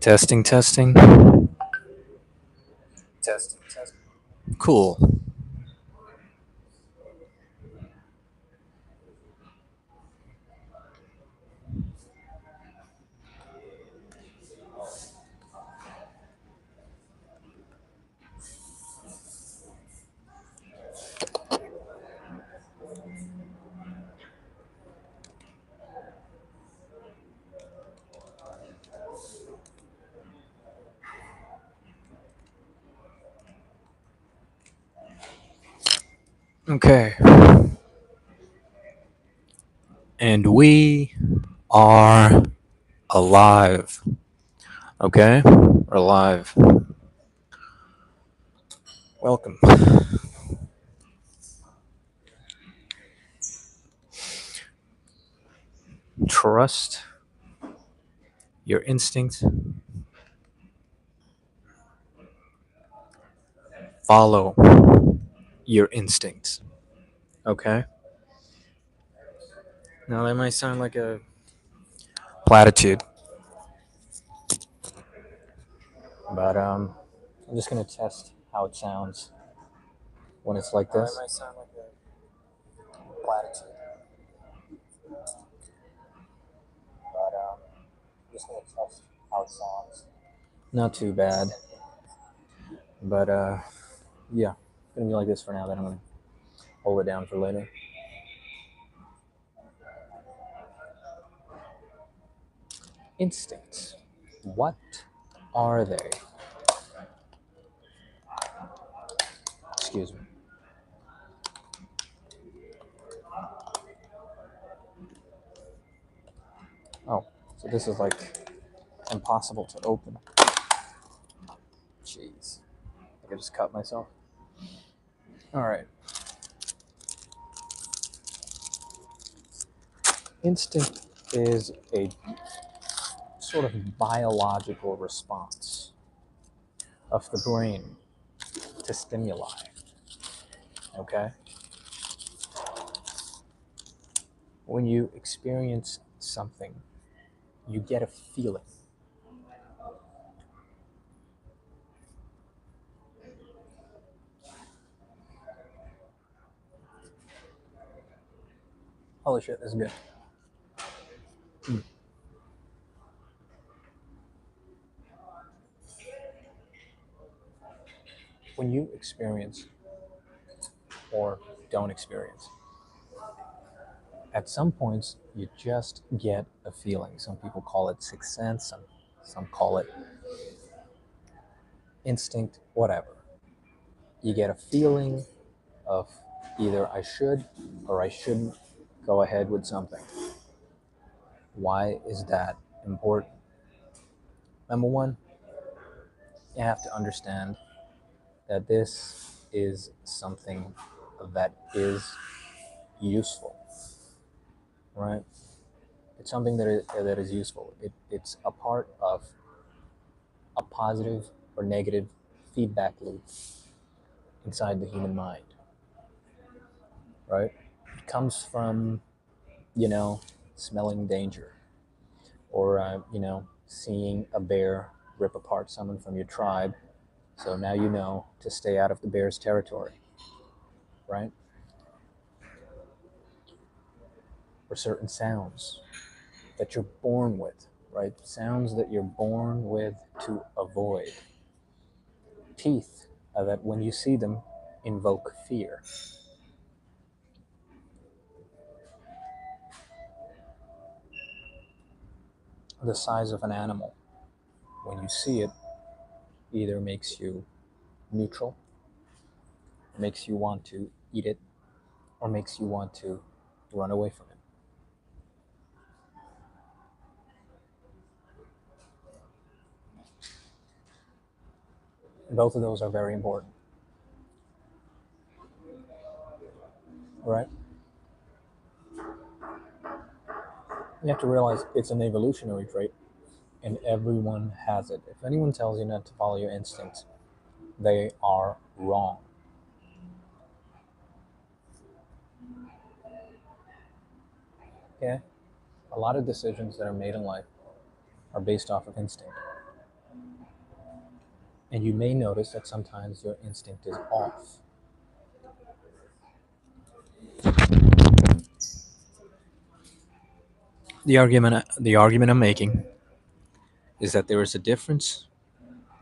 Testing, testing. Testing, testing. Cool. Okay. And we are alive. Okay? We're alive. Welcome. Trust your instincts. Follow your instincts. Okay? Now, that might sound like a platitude, but I'm just going to test how it sounds when it's like It this. might sound like a platitude, but I'm just gonna test how it sounds. Not too bad, but yeah, it's going to be like this for now. Then I'm going to hold it down for later. Instincts. What are they? Excuse me. Oh, so this is like impossible to open. Jeez. I just cut myself. All right. Instinct is a sort of biological response of the brain to stimuli. Okay? When you experience something, you get a feeling. Holy shit, this is good. When you experience or don't experience, at some points you just get a feeling. Some people call it sixth sense, some call it instinct, whatever. You get a feeling of either I should or I shouldn't go ahead with something. Why is that important? Number one, you have to understand that this is something that is useful, right? It's something that is useful. It's a part of a positive or negative feedback loop inside the human mind, right? It comes from, you know, smelling danger or, seeing a bear rip apart someone from your tribe. So now you know to stay out of the bear's territory, right? Or certain sounds that you're born with, right? Sounds that you're born with to avoid. Teeth that when you see them invoke fear. The size of an animal, when you see it, either makes you neutral, makes you want to eat it, or makes you want to run away from it. Both of those are very important, right? You have to realize it's an evolutionary trait and everyone has it. If anyone tells you not to follow your instincts, they are wrong. Okay? A lot of decisions that are made in life are based off of instinct. And you may notice that sometimes your instinct is off. The argument I'm making is that there is a difference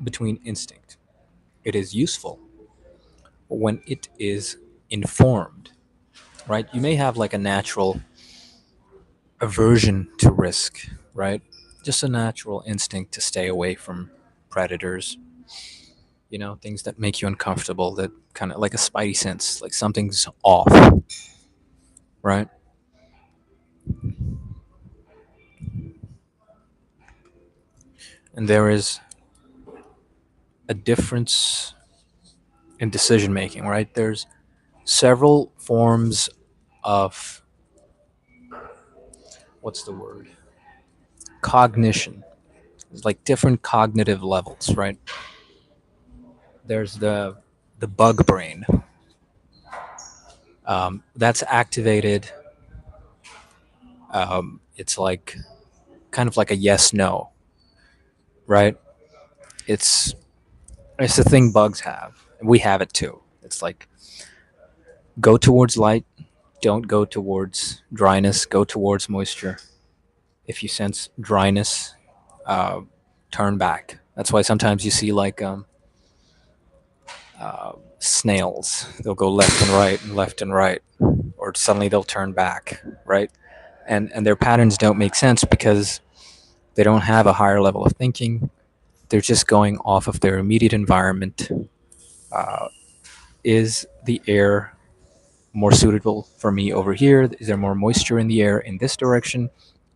between instinct. It is useful when it is informed, right? You may have like a natural aversion to risk, right? Just a natural instinct to stay away from predators, things that make you uncomfortable, that kind of like a spidey sense, like something's off, right? And there is a difference in decision making, right? There's several forms of, what's the word? Cognition. There's like different cognitive levels, right? There's the bug brain. That's activated. It's like kind of like a yes no, right? It's it's the thing bugs have. We have it too. It's like go towards light, don't go towards dryness, go towards moisture. If you sense dryness, uh, turn back. That's why sometimes you see like snails. They'll go left and right and left and right, or suddenly they'll turn back, right? And their patterns don't make sense because they don't have a higher level of thinking. They're just going off of their immediate environment. Uh, is the air more suitable for me over here? Is there more moisture in the air in this direction?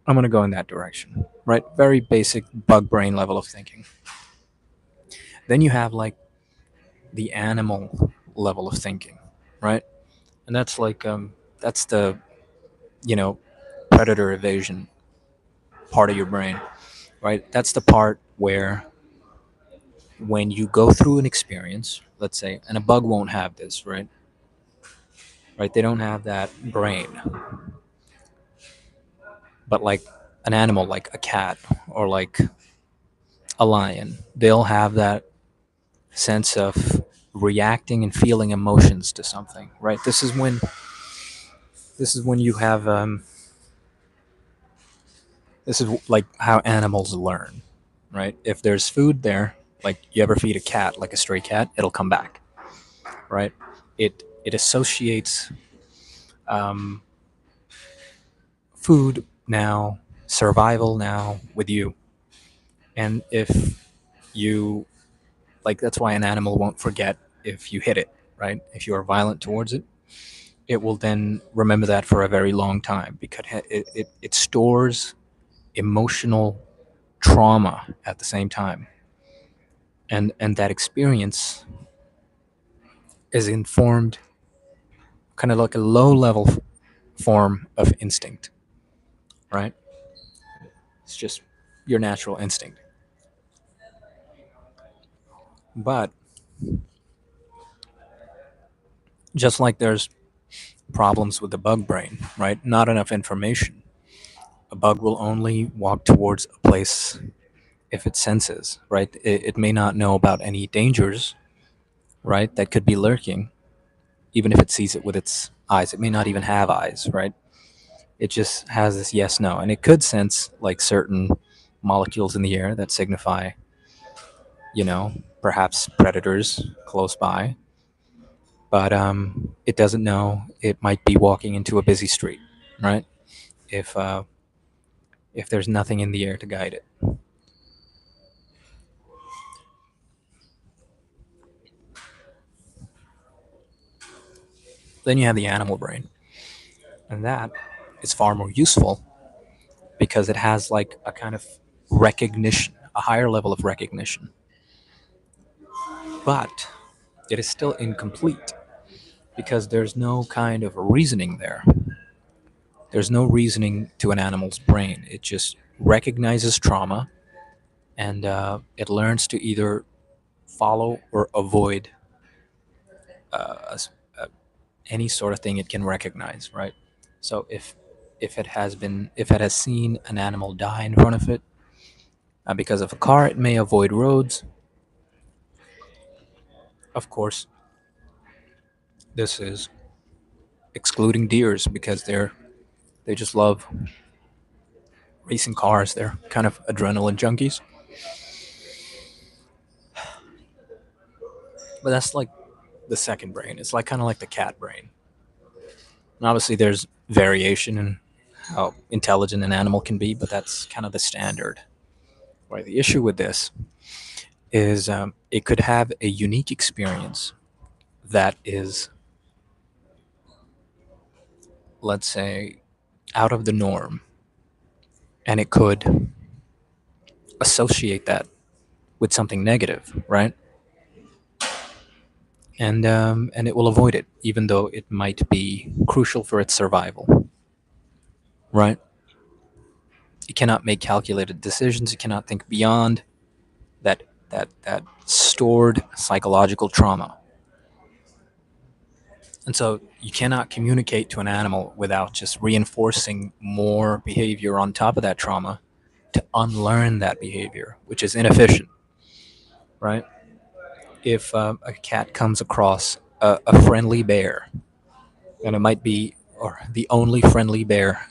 I'm going to go in that direction, right? Very basic bug brain level of thinking. Then you have like the animal level of thinking, right? And that's like that's the you know predator evasion part of your brain, right? That's the part where when you go through an experience, let's say, and a bug won't have this, right? Right? They don't have that brain, but like an animal, like a cat or like a lion, they'll have that sense of reacting and feeling emotions to something, right? This is when you have this is like how animals learn, right? If there's food there, like you ever feed a cat, like a stray cat, it'll come back, right? It associates um, food now, survival now with you, and if you like, that's why an animal won't forget if you hit it, right? If you are violent towards it, it will then remember that for a very long time because it stores emotional trauma at the same time, and that experience is informed kind of like a low level form of instinct, right? It's just your natural instinct. But just like there's problems with the bug brain, right? Not enough information. A bug will only walk towards a place if it senses, right? It may not know about any dangers, right, that could be lurking, even if it sees it with its eyes. It may not even have eyes, right? It just has this yes no. And it could sense like certain molecules in the air that signify, perhaps predators close by, but it doesn't know it might be walking into a busy street, right? If there's nothing in the air to guide it. Then you have the animal brain, and that is far more useful because it has like a kind of recognition, a higher level of recognition. But it is still incomplete because there's no kind of reasoning there. There's no reasoning to an animal's brain. It just recognizes trauma, and it learns to either follow or avoid uh, a, any sort of thing it can recognize, right? So if it has seen an animal die in front of it because of a car, it may avoid roads. Of course, this is excluding deers because they just love racing cars. They're kind of adrenaline junkies. But that's like the second brain. It's like kind of like the cat brain. And obviously, there's variation in how intelligent an animal can be, but that's kind of the standard. Right. The issue with this is it could have a unique experience that is, let's say, out of the norm, and it could associate that with something negative, right? And it will avoid it, even though it might be crucial for its survival, right? It cannot make calculated decisions. It cannot think beyond that stored psychological trauma. And so you cannot communicate to an animal without just reinforcing more behavior on top of that trauma to unlearn that behavior, which is inefficient, right? If a cat comes across a friendly bear, and it might be or the only friendly bear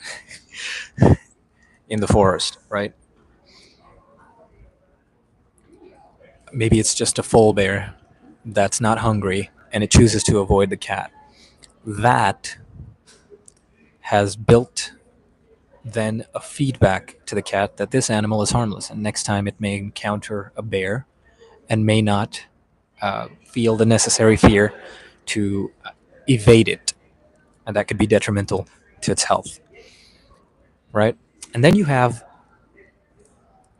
in the forest, right? Maybe it's just a foal bear that's not hungry and it chooses to avoid the cat. That has built then a feedback to the cat that this animal is harmless, and next time it may encounter a bear and may not feel the necessary fear to evade it, and that could be detrimental to its health, right? And then you have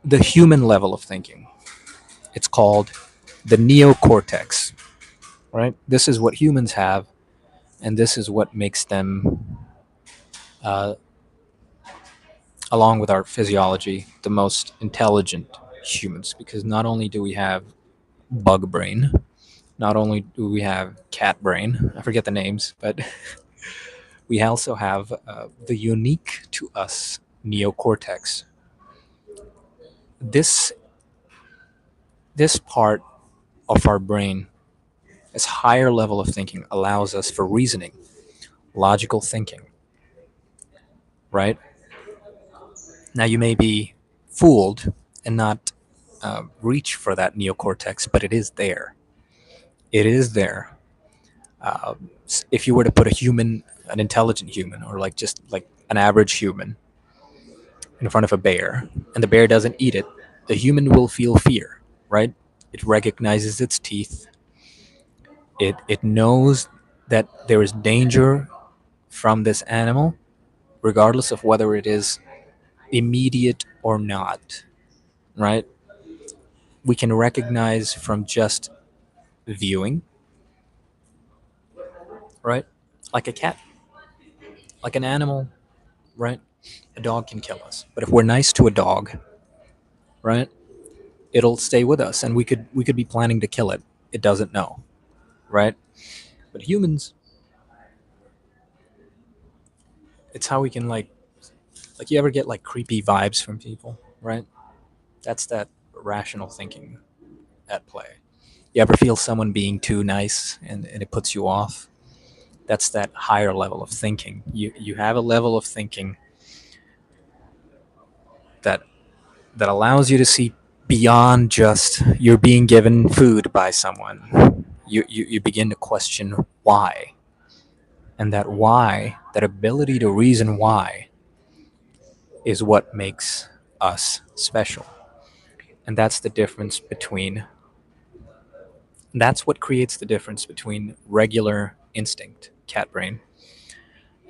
the human level of thinking. It's called the neocortex, right? This is what humans have, and this is what makes them, uh, along with our physiology, the most intelligent humans. Because not only do we have bug brain, not only do we have cat brain, I forget the names, but we also have the unique to us neocortex. This this part of our brain, this higher level of thinking, allows us for reasoning, logical thinking, right? Now you may be fooled and not reach for that neocortex, but it is there. It is there. Uh, if you were to put a human, an intelligent human, or like just like an average human, in front of a bear, and the bear doesn't eat it, the human will feel fear, right? It recognizes its teeth. It knows that there is danger from this animal, regardless of whether it is immediate or not, right? We can recognize from just viewing, right? Like a cat, like an animal, right? A dog can kill us, but if we're nice to a dog, right, it'll stay with us, and we could be planning to kill it. It doesn't know, right? But humans, it's how we can like you ever get like creepy vibes from people, right? That's that rational thinking at play. You ever feel someone being too nice and it puts you off? That's that higher level of thinking. You have a level of thinking that that allows you to see beyond just you're being given food by someone. You begin to question why. And that why, that ability to reason why, is what makes us special. And that's what creates the difference between regular instinct, cat brain,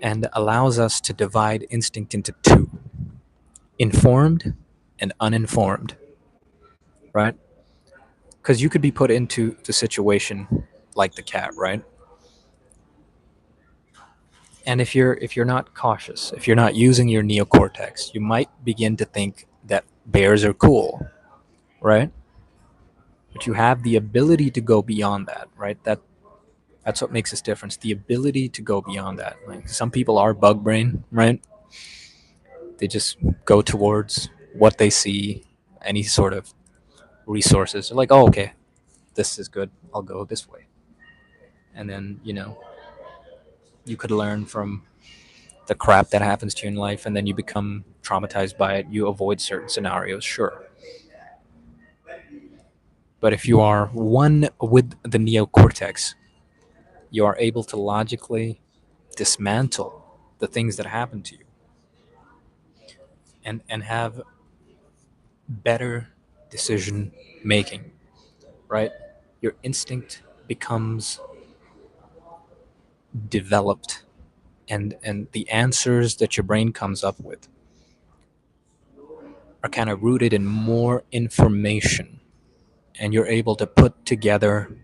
and allows us to divide instinct into two: informed and uninformed, right? Because you could be put into the situation like the cat, right? And if you're not cautious, if you're not using your neocortex, you might begin to think that bears are cool, right? But you have the ability to go beyond that, right? That's what makes us different. The ability to go beyond that. Like some people are bug brain, right? They just go towards what they see, any sort of resources. They're like, oh, okay, this is good. I'll go this way. and then you could learn from the crap that happens to you in life, and then you become traumatized by it. You avoid certain scenarios, sure. But if you are one with the neocortex, you are able to logically dismantle the things that happen to you and have better decision making, right? Your instinct becomes developed, and the answers that your brain comes up with are kind of rooted in more information, and you're able to put together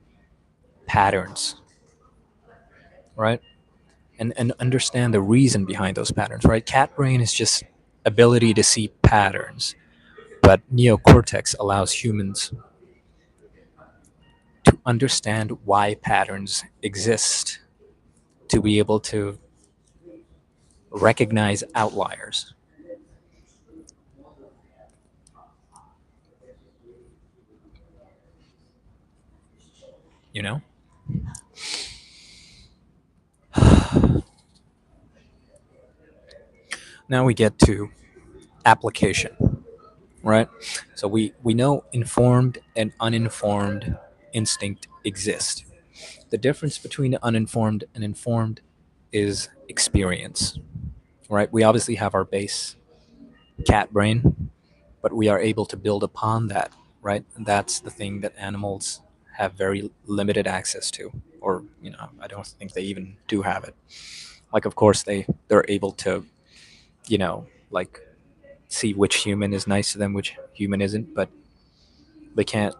patterns, right? And understand the reason behind those patterns, right? Cat brain is just ability to see patterns, but neocortex allows humans to understand why patterns exist, to be able to recognize outliers, you know? Now we get to application, right? So we know informed and uninformed instinct exist. The difference between uninformed and informed is experience, right? We obviously have our base cat brain, but we are able to build upon that, right? And that's the thing that animals have very limited access to, or I don't think they even do have it. Like, of course, they're able to, like see which human is nice to them, which human isn't, but they can't.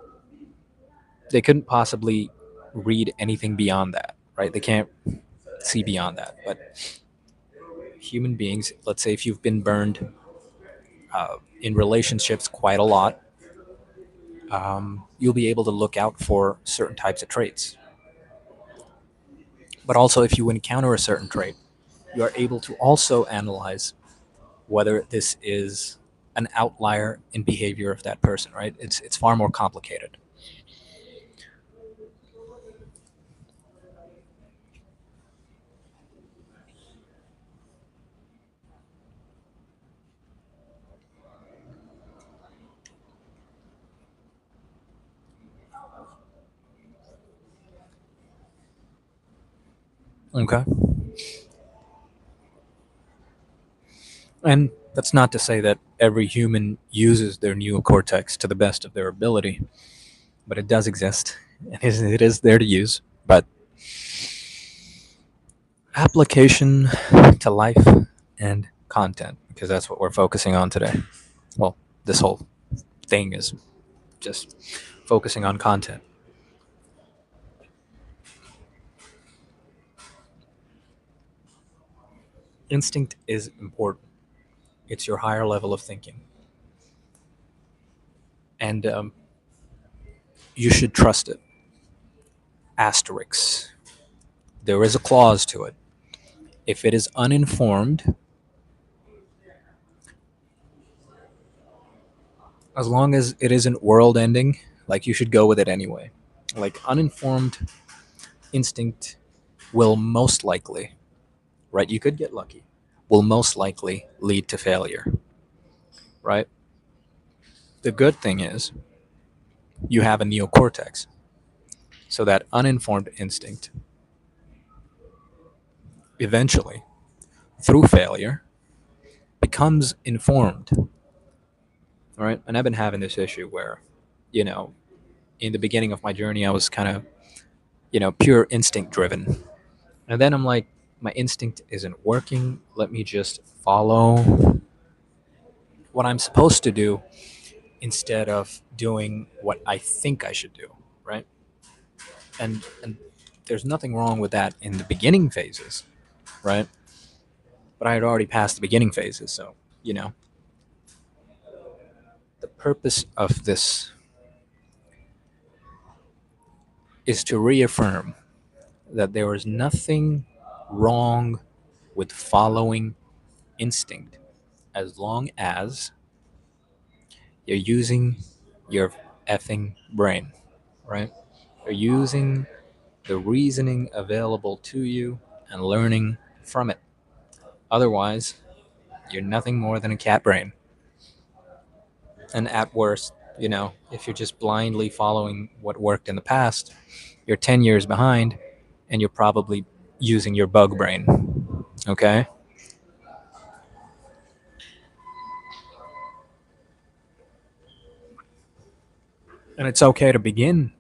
They couldn't possibly read anything beyond that, right? They can't see beyond that. But human beings, let's say if you've been burned in relationships quite a lot, you'll be able to look out for certain types of traits. But also, if you encounter a certain trait, you are able to also analyze whether this is an outlier in behavior of that person, right? It's far more complicated. Okay. And that's not to say that every human uses their neocortex to the best of their ability, but it does exist, and it is there to use. But application to life and content, because that's what we're focusing on today. Well, this whole thing is just focusing on content. Instinct is important. It's your higher level of thinking, and you should trust it. Asterisks. There is a clause to it. If it is uninformed, as long as it isn't world ending, like you should go with it anyway. Like uninformed instinct will most likely, right? You could get lucky, will most likely lead to failure, right? The good thing is you have a neocortex, so that uninformed instinct eventually, through failure, becomes informed, right? And I've been having this issue where, you know, in the beginning of my journey, I was kind of, pure instinct driven. And then I'm like, my instinct isn't working. Let me just follow what I'm supposed to do instead of doing what I think I should do, right? And there's nothing wrong with that in the beginning phases, right? But I had already passed the beginning phases, so you know the purpose of this is to reaffirm that there is nothing wrong with following instinct as long as you're using your effing brain, right? You're using the reasoning available to you and learning from it. Otherwise, you're nothing more than a cat brain. And at worst, if you're just blindly following what worked in the past, you're 10 years behind and you're probably using your bug brain. Okay? And it's okay to begin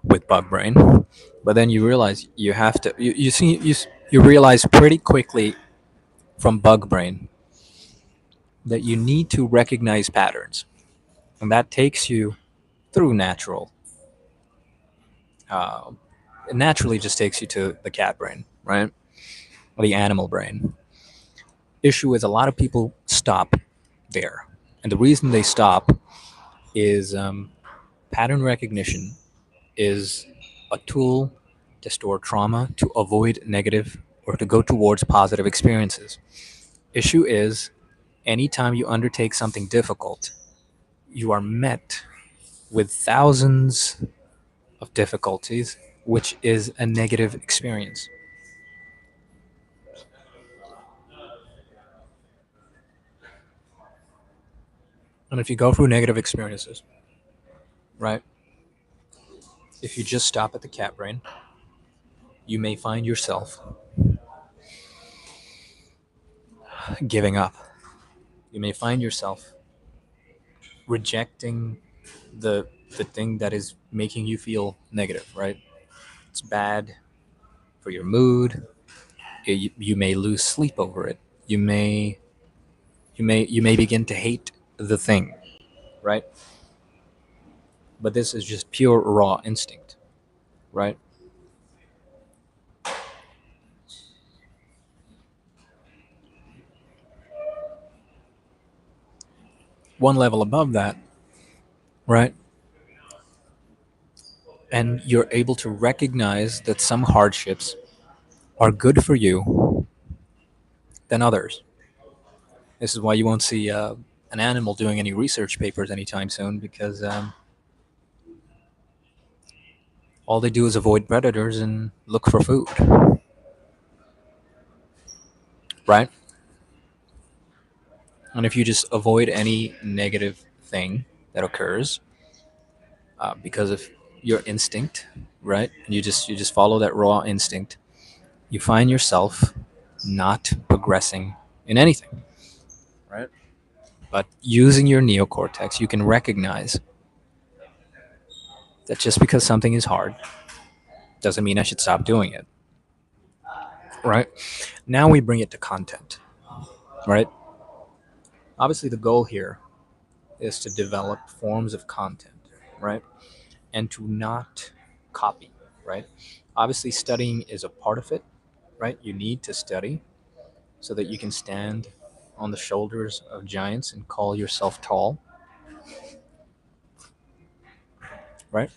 with bug brain, but then you realize you have to, you see, you realize pretty quickly from bug brain that you need to recognize patterns. And that takes you through uh, it naturally just takes you to the cat brain, right? Or the animal brain. Issue is a lot of people stop there. And the reason they stop is pattern recognition is a tool to store trauma, to avoid negative, or to go towards positive experiences. Issue is anytime you undertake something difficult, you are met with thousands of difficulties, which is a negative experience. And if you go through negative experiences, right, if you just stop at the cat brain, you may find yourself giving up. You may find yourself rejecting the thing that is making you feel negative, right? It's bad for your mood. You may lose sleep over it. You may begin to hate the thing, right? But this is just pure raw instinct, right? One level above that, right? And you're able to recognize that some hardships are good for you than others. This is why you won't see an animal doing any research papers anytime soon, because all they do is avoid predators and look for food, right? And if you just avoid any negative thing that occurs because of your instinct, right? And you just follow that raw instinct, you find yourself not progressing in anything, right? But using your neocortex, you can recognize that just because something is hard doesn't mean I should stop doing it, right? Now we bring it to content, right? Obviously, the goal here is to develop forms of content, right? And to not copy, right? Obviously, studying is a part of it, right? You need to study so that you can stand on the shoulders of giants and call yourself tall, right?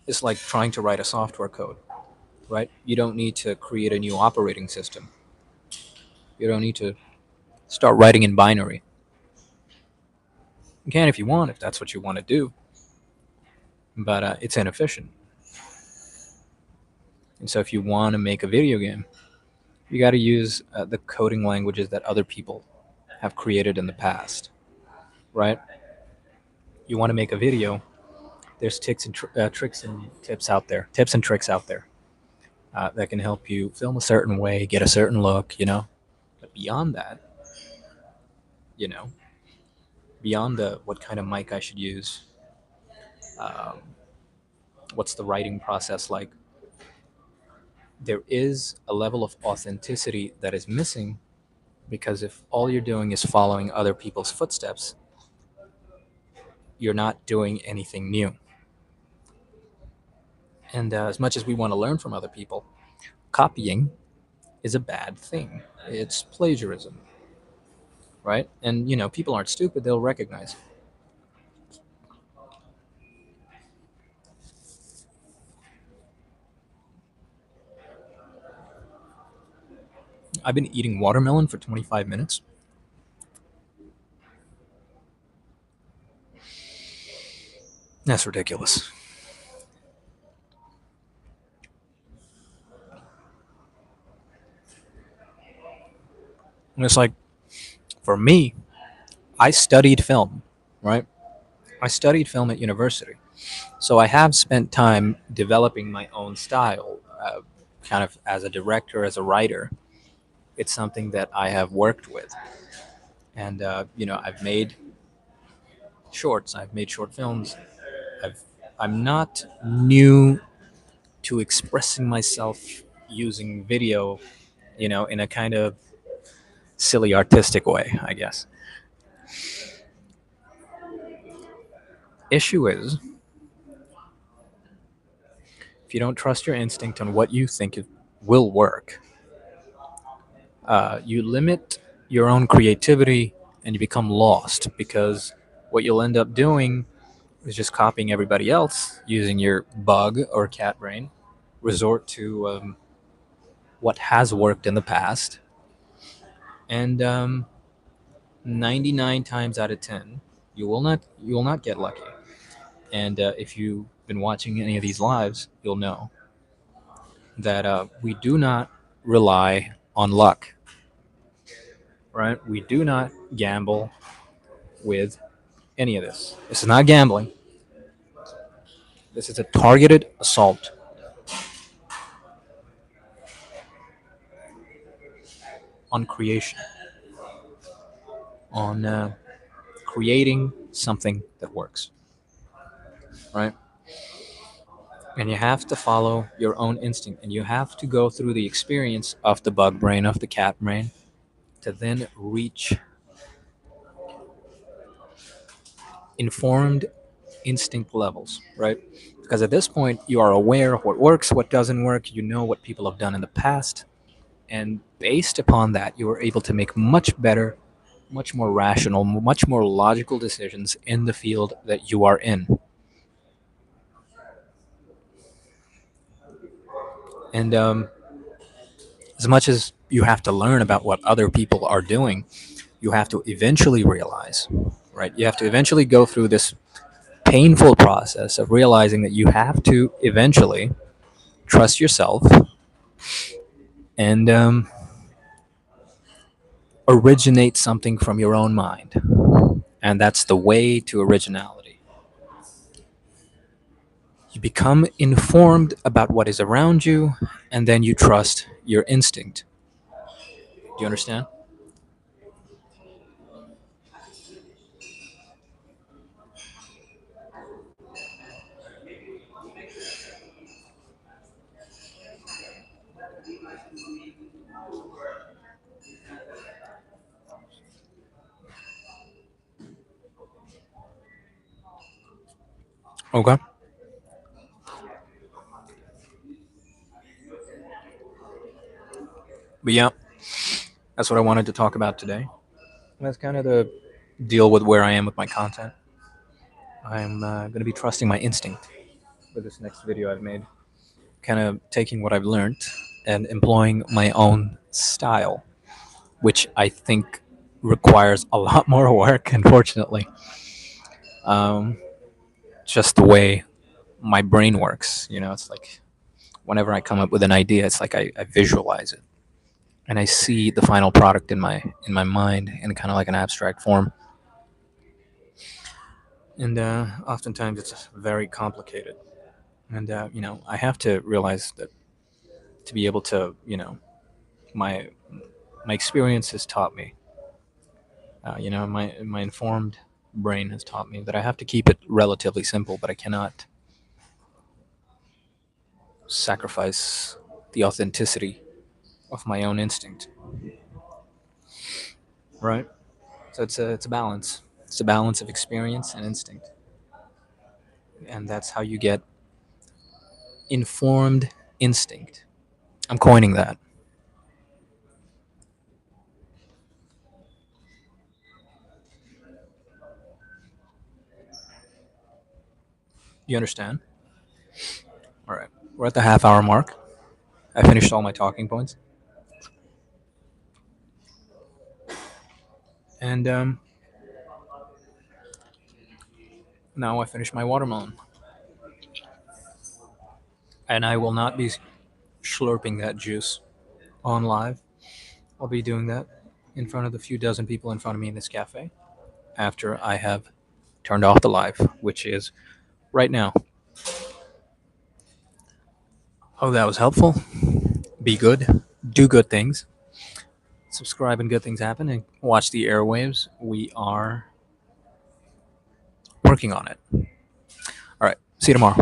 It's like trying to write a software code, right? You don't need to create a new operating system. You don't need to start writing in binary. You can if you want, if that's what you want to do, but it's inefficient. And so if you want to make a video game, you got to use the coding languages that other people have created in the past, right? You want to make a video, there's tricks and tips and tricks out there that can help you film a certain way, get a certain look. But beyond that, you know, beyond the what kind of mic I should use, um, what's the writing process like, there is a level of authenticity that is missing because if all you're doing is following other people's footsteps, you're not doing anything new. And as much as we want to learn from other people, copying is a bad thing. It's plagiarism, right? And people aren't stupid; they'll recognize it. I've been eating watermelon for 25 minutes. That's ridiculous. And it's like, for me, I studied film, right? I studied film at university. So I have spent time developing my own style, kind of as a director, as a writer. It's something that I have worked with. And, I've made shorts, I've made short films. I've, I'm not new to expressing myself using video, in a kind of silly artistic way, I guess. Issue is, if you don't trust your instinct on what you think will work, you limit your own creativity and you become lost because what you'll end up doing is just copying everybody else using your bug or cat brain, resort to what has worked in the past, and 99 times out of 10, you will not get lucky. And if you've been watching any of these lives, you'll know that we do not rely on luck, right? We do not gamble with any of this. This is not gambling. This is a targeted assault on creation, on creating something that works, right? And you have to follow your own instinct, and you have to go through the experience of the bug brain, of the cat brain, to then reach informed instinct levels, right? Because at this point, you are aware of what works, what doesn't work, you know what people have done in the past, and based upon that, you are able to make much better, much more rational, much more logical decisions in the field that you are in. And as much as you have to learn about what other people are doing, you have to eventually realize, right? You have to eventually go through this painful process of realizing that you have to eventually trust yourself and originate something from your own mind. And that's the way to originality. You become informed about what is around you, and then you trust your instinct. Do you understand? Okay. But yeah, that's what I wanted to talk about today. That's kind of the deal with where I am with my content. I'm going to be trusting my instinct for this next video I've made. Kind of taking what I've learned and employing my own style, which I think requires a lot more work, unfortunately. Um, just the way my brain works. It's like whenever I come up with an idea, it's like I visualize it and I see the final product in my mind in kind of like an abstract form. And oftentimes it's very complicated. And I have to realize that to be able to, my my experience has taught me, my informed brain has taught me that I have to keep it relatively simple, but I cannot sacrifice the authenticity of my own instinct. Right. So it's a balance. It's a balance of experience and instinct, and that's how you get informed instinct. I'm coining that. You understand? All right. We're at the half-hour mark. I finished all my talking points, and now I finish my watermelon, and I will not be slurping that juice on live. I'll be doing that in front of the few dozen people in front of me in this cafe after I have turned off the live, which is right now. Oh, that was helpful. Be good, do good things, subscribe, and good things happen, and watch the airwaves. We are working on it. All right. See you tomorrow.